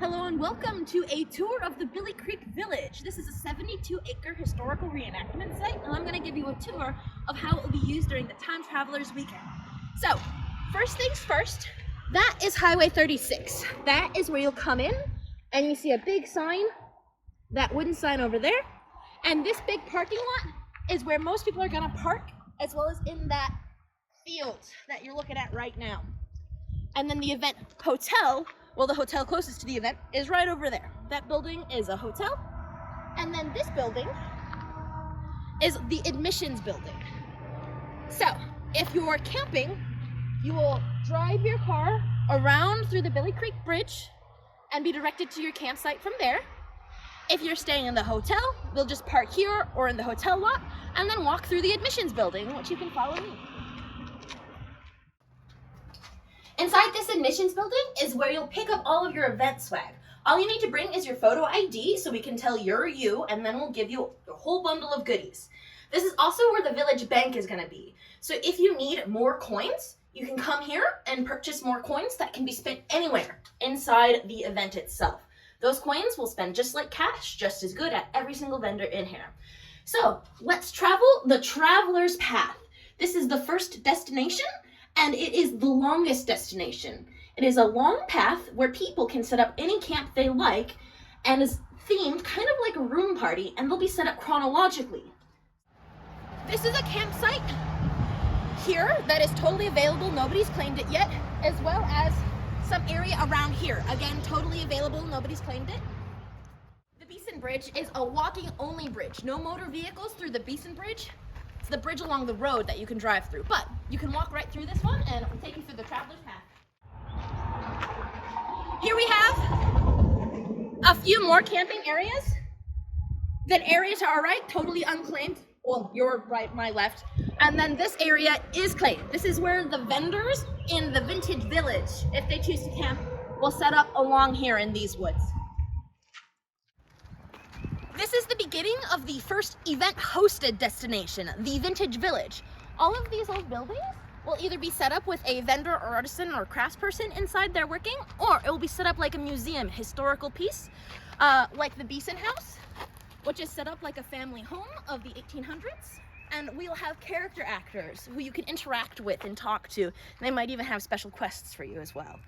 Hello and welcome to a tour of the Billie Creek Village. This is a 72-acre historical reenactment site, and I'm going to give you a tour of how it will be used during the Time Travelers Weekend. So, first things first, that is Highway 36. That is where you'll come in, and you see a big sign, that wooden sign over there, and this big parking lot is where most people are going to park, as well as in that field that you're looking at right now. And then the event hotel, well, the hotel closest to the event is right over there. That building is a hotel. And then this building is the admissions building. So, if you're camping, you will drive your car around through the Billie Creek Bridge and be directed to your campsite from there. If you're staying in the hotel, you'll just park here or in the hotel lot and then walk through the admissions building, which you can follow me. Inside this admissions building is where you'll pick up all of your event swag. All you need to bring is your photo ID so we can tell you're you, and then we'll give you a whole bundle of goodies. This is also where the village bank is going to be. So if you need more coins, you can come here and purchase more coins that can be spent anywhere inside the event itself. Those coins will spend just like cash, just as good at every single vendor in here. So let's travel the Traveler's Path. This is the first destination, and it is the longest destination. It is a long path where people can set up any camp they like and is themed kind of like a room party, and they'll be set up chronologically. This is a campsite here that is totally available. Nobody's claimed it yet, as well as some area around here. Again, totally available. Nobody's claimed it. The Beeson Bridge is a walking only bridge. No motor vehicles through the Beeson Bridge. It's the bridge along the road that you can drive through, but you can walk right through this one and it'll take you through the Traveler's Path. Here we have a few more camping areas. That area to our right, totally unclaimed. Well, your right, my left. And then this area is claimed. This is where the vendors in the Vintage Village, if they choose to camp, will set up along here in these woods. This is the beginning of the first event-hosted destination, the Vintage Village. All of these old buildings will either be set up with a vendor or artisan or craftsperson inside there working, or it will be set up like a museum historical piece, like the Beeson House, which is set up like a family home of the 1800s. And we'll have character actors who you can interact with and talk to. They might even have special quests for you as well.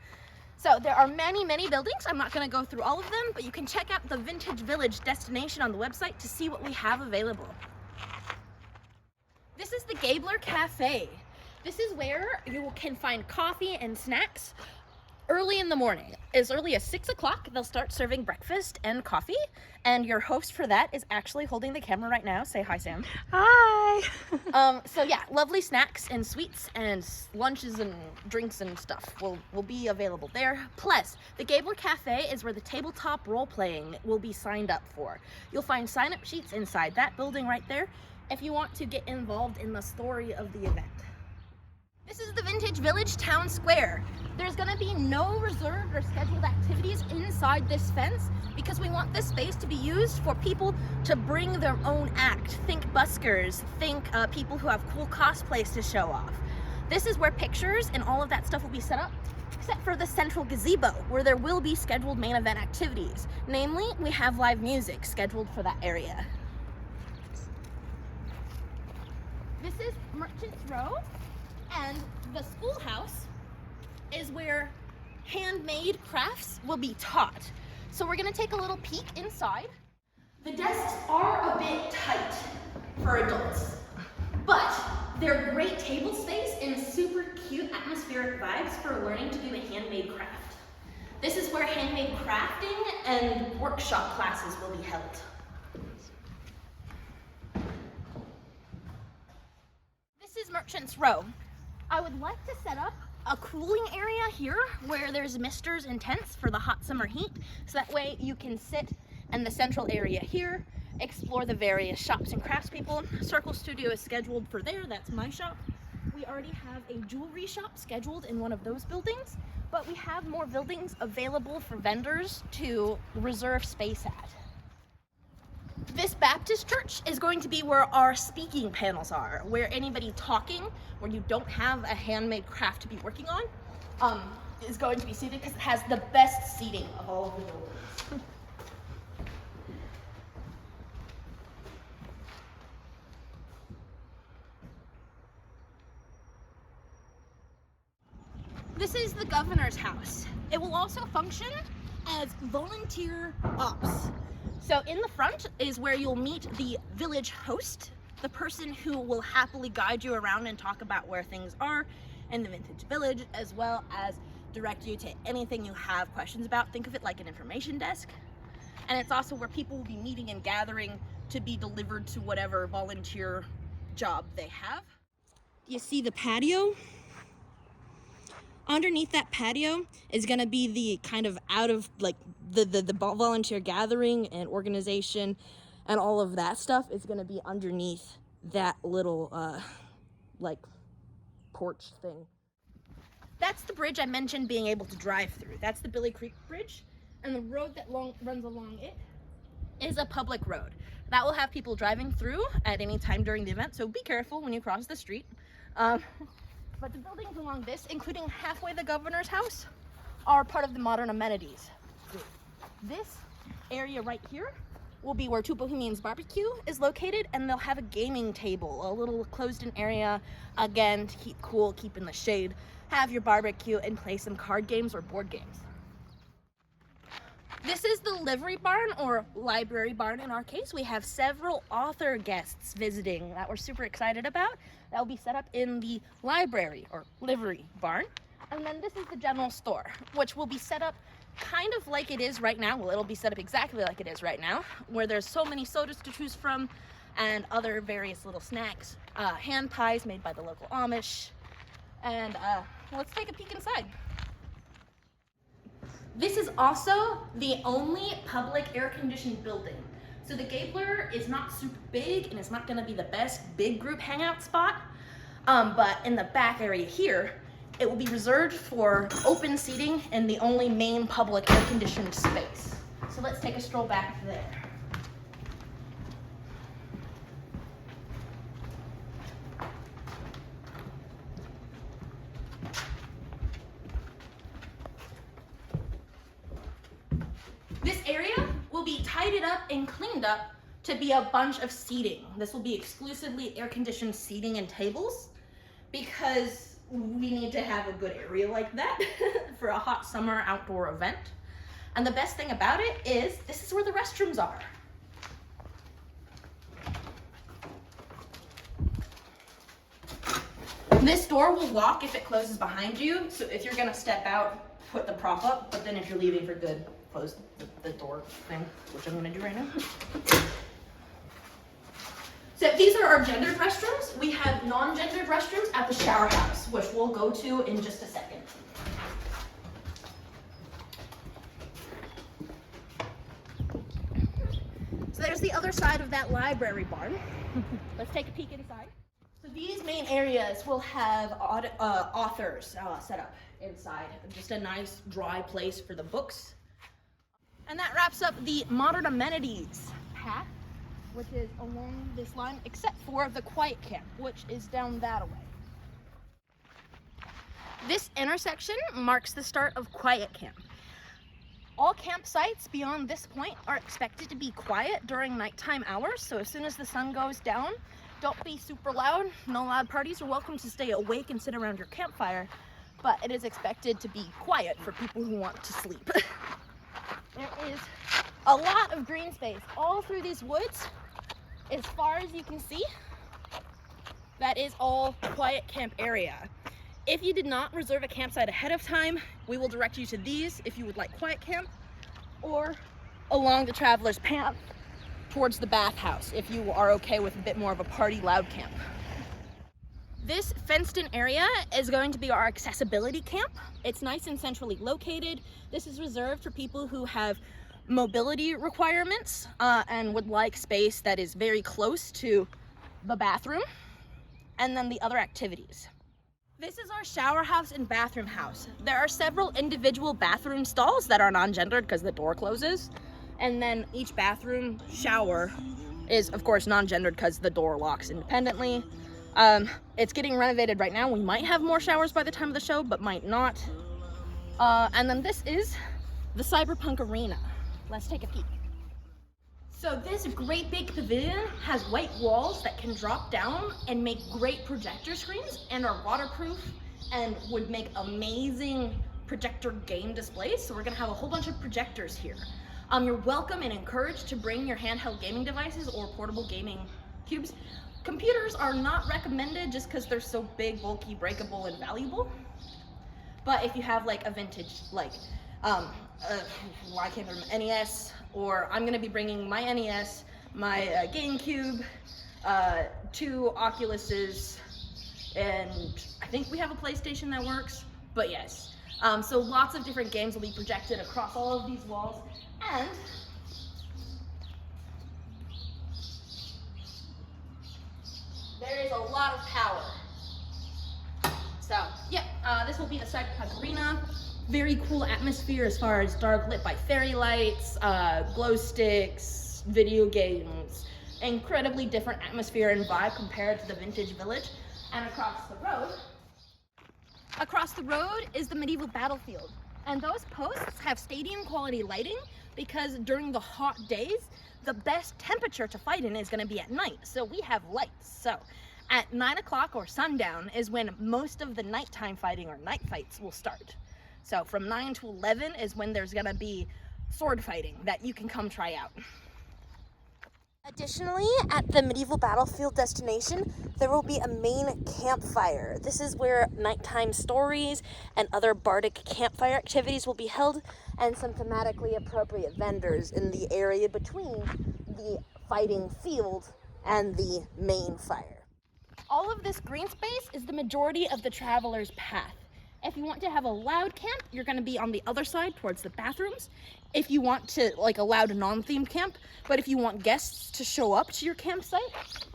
So there are many, many buildings. I'm not going to go through all of them, but you can check out the Vintage Village destination on the website to see what we have available. This is the Gabler Cafe. This is where you can find coffee and snacks early in the morning. As early as 6 o'clock, they'll start serving breakfast and coffee, and your host for that is actually holding the camera right now. Say hi, Sam. Hi! So yeah, lovely snacks and sweets and lunches and drinks and stuff will be available there. Plus, the Gabler Cafe is where the tabletop role-playing will be signed up for. You'll find sign-up sheets inside that building right there if you want to get involved in the story of the event. This is the Vintage Village Town Square. There's going to be no reserved or scheduled activities inside this fence because we want this space to be used for people to bring their own act. Think buskers, think people who have cool cosplays to show off. This is where pictures and all of that stuff will be set up, except for the central gazebo, where there will be scheduled main event activities. Namely, we have live music scheduled for that area. This is Merchants Row. And the schoolhouse is where handmade crafts will be taught. So we're going to take a little peek inside. The desks are a bit tight for adults, but they're great table space and super cute atmospheric vibes for learning to do a handmade craft. This is where handmade crafting and workshop classes will be held. This is Merchants Row. I would like to set up a cooling area here where there's misters and tents for the hot summer heat, so that way you can sit in the central area here, explore the various shops and craftspeople. Sirkles Studio is scheduled for there, that's my shop. We already have a jewelry shop scheduled in one of those buildings, but we have more buildings available for vendors to reserve space at. This Baptist church is going to be where our speaking panels are, where anybody talking, where you don't have a handmade craft to be working on, is going to be seated because it has the best seating of all of the buildings. This is the governor's house. It will also function as volunteer ops. So in the front is where you'll meet the village host, the person who will happily guide you around and talk about where things are in the vintage village, as well as direct you to anything you have questions about. Think of it like an information desk. And it's also where people will be meeting and gathering to be delivered to whatever volunteer job they have. You see the patio? Underneath that patio is going to be the kind of out of like the volunteer gathering and organization and all of that stuff is going to be underneath that little like porch thing. That's the bridge I mentioned being able to drive through. That's the Billie Creek Bridge, and the road that runs along it is a public road. That will have people driving through at any time during the event, so be careful when you cross the street. But the buildings along this, including halfway the governor's house, are part of the modern amenities. This area right here will be where Two Bohemians Barbecue is located, and they'll have a gaming table, a little closed-in area, again, to keep cool, keep in the shade, have your barbecue, and play some card games or board games. This is the livery barn, or library barn in our case. We have several author guests visiting that we're super excited about. That will be set up in the library, or livery barn. And then this is the general store, which will be set up kind of like it is right now. Well, it'll be set up exactly like it is right now, where there's so many sodas to choose from and other various little snacks, hand pies made by the local Amish. And let's take a peek inside. This is also the only public air-conditioned building. So the Gabler is not super big and it's not gonna be the best big group hangout spot, but in the back area here, it will be reserved for open seating and the only main public air-conditioned space. So let's take a stroll back there. This area will be tidied up and cleaned up to be a bunch of seating. This will be exclusively air-conditioned seating and tables because we need to have a good area like that for a hot summer outdoor event. And the best thing about it is this is where the restrooms are. This door will lock if it closes behind you. So if you're gonna step out, put the prop up, but then if you're leaving for good, close the door thing, which I'm gonna do right now. So these are our gendered restrooms. We have non-gendered restrooms at the shower house, which we'll go to in just a second. So there's the other side of that library barn. Let's take a peek inside. So these main areas will have authors set up inside. Just a nice dry place for the books. And that wraps up the modern amenities path, which is along this line, except for the quiet camp, which is down that way. This intersection marks the start of quiet camp. All campsites beyond this point are expected to be quiet during nighttime hours, so as soon as the sun goes down, don't be super loud. No loud parties. You're welcome to stay awake and sit around your campfire, but it is expected to be quiet for people who want to sleep. There is a lot of green space all through these woods. As far as you can see, that is all quiet camp area. If you did not reserve a campsite ahead of time, we will direct you to these if you would like quiet camp, or along the traveler's path towards the bathhouse if you are okay with a bit more of a party loud camp. This fenced-in area is going to be our accessibility camp. It's nice and centrally located. This is reserved for people who have mobility requirements and would like space that is very close to the bathroom and then the other activities. This is our shower house and bathroom house. There are several individual bathroom stalls that are non-gendered because the door closes, and then each bathroom shower is of course non-gendered because the door locks independently. It's getting renovated right now. We might have more showers by the time of the show, but might not. And then this is the cyberpunk arena. Let's take a peek. So this great big pavilion has white walls that can drop down and make great projector screens and are waterproof and would make amazing projector game displays. So we're gonna have a whole bunch of projectors here. You're welcome and encouraged to bring your handheld gaming devices or portable gaming cubes. Computers are not recommended just because they're so big, bulky, breakable, and valuable. But if you have like a vintage, like, I can't remember, NES, or I'm gonna be bringing my NES, my GameCube, 2 Oculuses, and I think we have a PlayStation that works, but yes. So lots of different games will be projected across all of these walls, and there is a lot of power. So yeah, this will be the cyberpunk arena. Very cool atmosphere as far as dark lit by fairy lights, glow sticks, video games. Incredibly different atmosphere and vibe compared to the vintage village. And across the road is the medieval battlefield. And those posts have stadium quality lighting because during the hot days, the best temperature to fight in is gonna be at night. So we have lights. So at 9 o'clock or sundown is when most of the nighttime fighting or night fights will start. So from 9 to 11 is when there's gonna be sword fighting that you can come try out. Additionally, at the medieval battlefield destination, there will be a main campfire. This is where nighttime stories and other bardic campfire activities will be held, and some thematically appropriate vendors in the area between the fighting field and the main fire. All of this green space is the majority of the traveler's path. If you want to have a loud camp, you're going to be on the other side towards the bathrooms. If you want to, like, a loud non-themed camp, but if you want guests to show up to your campsite,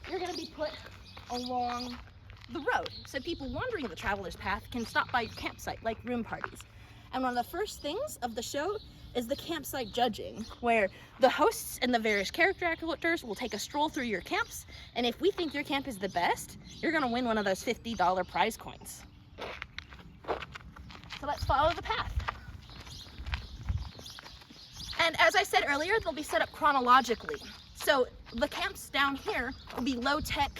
you're going to be put along the road. So people wandering the traveler's path can stop by your campsite, like room parties. And one of the first things of the show is the campsite judging, where the hosts and the various character actors will take a stroll through your camps, and if we think your camp is the best, you're going to win one of those $50 prize coins. So let's follow the path. And as I said earlier, they'll be set up chronologically. So the camps down here will be low tech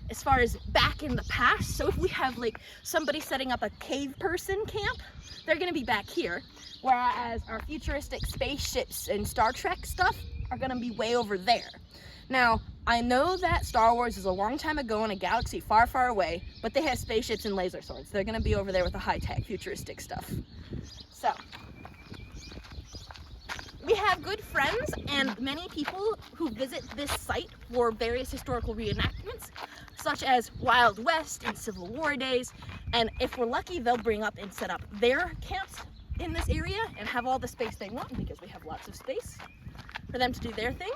as far as back in the past. So if we have like somebody setting up a cave person camp, they're gonna be back here. Whereas our futuristic spaceships and Star Trek stuff are gonna be way over there. Now, I know that Star Wars is a long time ago in a galaxy far, far away, but they have spaceships and laser swords. They're gonna be over there with the high-tech, futuristic stuff. So, we have good friends and many people who visit this site for various historical reenactments, such as Wild West and Civil War days, and if we're lucky, they'll bring up and set up their camps in this area and have all the space they want, because we have lots of space for them to do their thing.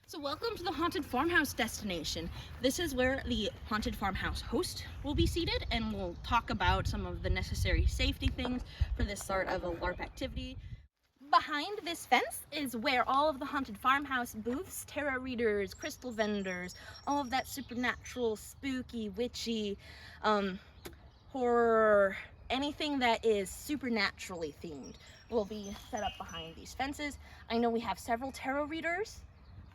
So welcome to the Haunted Farmhouse destination. This is where the Haunted Farmhouse host will be seated, and we'll talk about some of the necessary safety things for this sort of a LARP activity. Behind this fence is where all of the Haunted Farmhouse booths, tarot readers, crystal vendors, all of that supernatural, spooky, witchy, horror, anything that is supernaturally themed will be set up behind these fences. I know we have several tarot readers,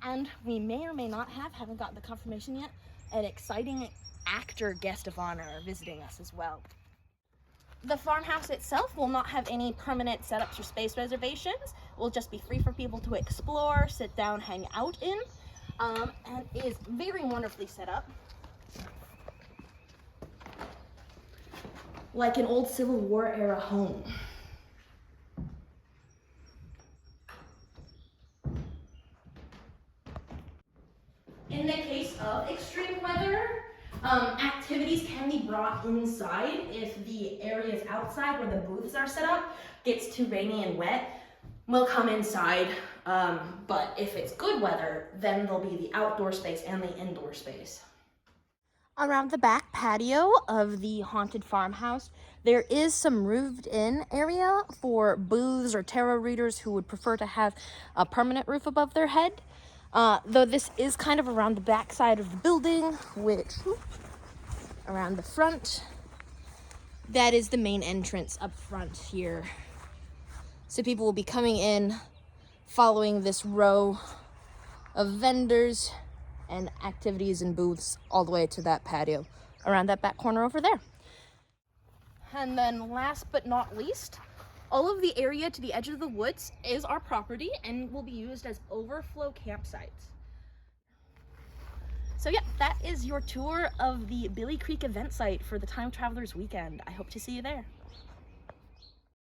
and we may or may not have, haven't gotten the confirmation yet, an exciting actor guest of honor visiting us as well. The farmhouse itself will not have any permanent setups or space reservations. It will just be free for people to explore, sit down, hang out in, and is very wonderfully set up. Like an old Civil War era home. In the case of extreme weather, activities can be brought inside if the areas outside where the booths are set up gets too rainy and wet. We'll come inside, but if it's good weather, then there'll be the outdoor space and the indoor space. Around the back patio of the Haunted Farmhouse, there is some roofed-in area for booths or tarot readers who would prefer to have a permanent roof above their head. Though this is kind of around the back side of the building, which, around the front, that is the main entrance up front here. So people will be coming in, following this row of vendors and activities and booths all the way to that patio around that back corner over there. And then last but not least, all of the area to the edge of the woods is our property and will be used as overflow campsites. So yeah, that is your tour of the Billie Creek event site for the Time Travelers Weekend. I hope to see you there.